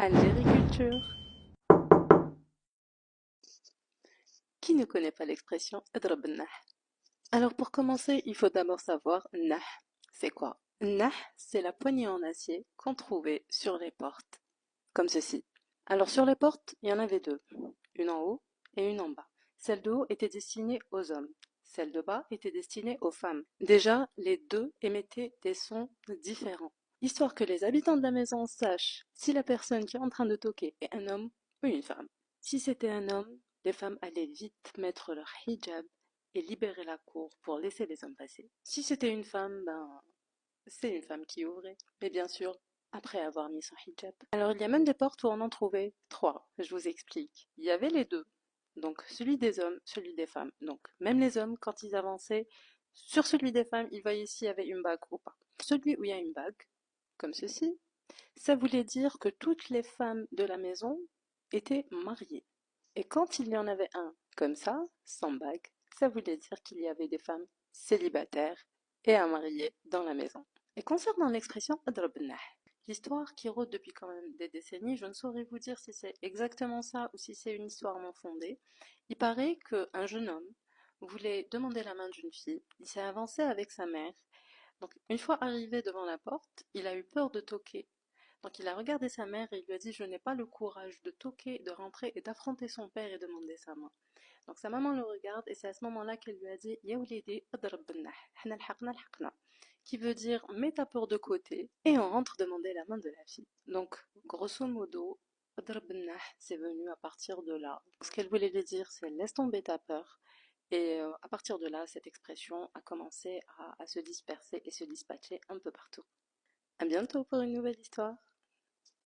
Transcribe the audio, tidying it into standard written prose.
Algériculture. Qui ne connaît pas l'expression اضرب النح? Alors pour commencer, il faut d'abord savoir nah. C'est quoi? Nah, c'est la poignée en acier qu'on trouvait sur les portes, comme ceci. Alors sur les portes, il y en avait deux, une en haut et une en bas. Celle de haut était destinée aux hommes, celle de bas était destinée aux femmes. Déjà, les deux émettaient des sons différents, histoire que les habitants de la maison sachent si la personne qui est en train de toquer est un homme ou une femme. Si c'était un homme, les femmes allaient vite mettre leur hijab et libérer la cour pour laisser les hommes passer. Si c'était une femme, c'est une femme qui ouvrait, mais bien sûr, après avoir mis son hijab. Alors il y a même des portes où on en trouvait trois, je vous explique. Il y avait les deux, donc celui des hommes, celui des femmes. Donc même les hommes, quand ils avançaient, sur celui des femmes, ils voyaient s'il y avait une bague ou pas. Celui où il y a une bague, comme ceci, ça voulait dire que toutes les femmes de la maison étaient mariées. Et quand il y en avait un comme ça, sans bague, ça voulait dire qu'il y avait des femmes célibataires et à marier dans la maison. Et concernant l'expression أضرب النح, l'histoire qui rôde depuis quand même des décennies, je ne saurais vous dire si c'est exactement ça ou si c'est une histoire non fondée. Il paraît qu'un jeune homme voulait demander la main d'une fille, il s'est avancé avec sa mère. Donc une fois arrivé devant la porte, il a eu peur de toquer. Donc il a regardé sa mère et il lui a dit: je n'ai pas le courage de toquer, de rentrer et d'affronter son père et demander sa main. Donc sa maman le regarde et c'est à ce moment-là qu'elle lui a dit: Ya wlidi, اضرب بالنح, حنا لحقنا لحقنا, qui veut dire mets ta peur de côté et on rentre demander la main de la fille. Donc grosso modo, اضرب بالنح, c'est venu à partir de là. Ce qu'elle voulait lui dire, c'est laisse tomber ta peur. Et à partir de là, cette expression a commencé à se disperser et se dispatcher un peu partout. À bientôt pour une nouvelle histoire.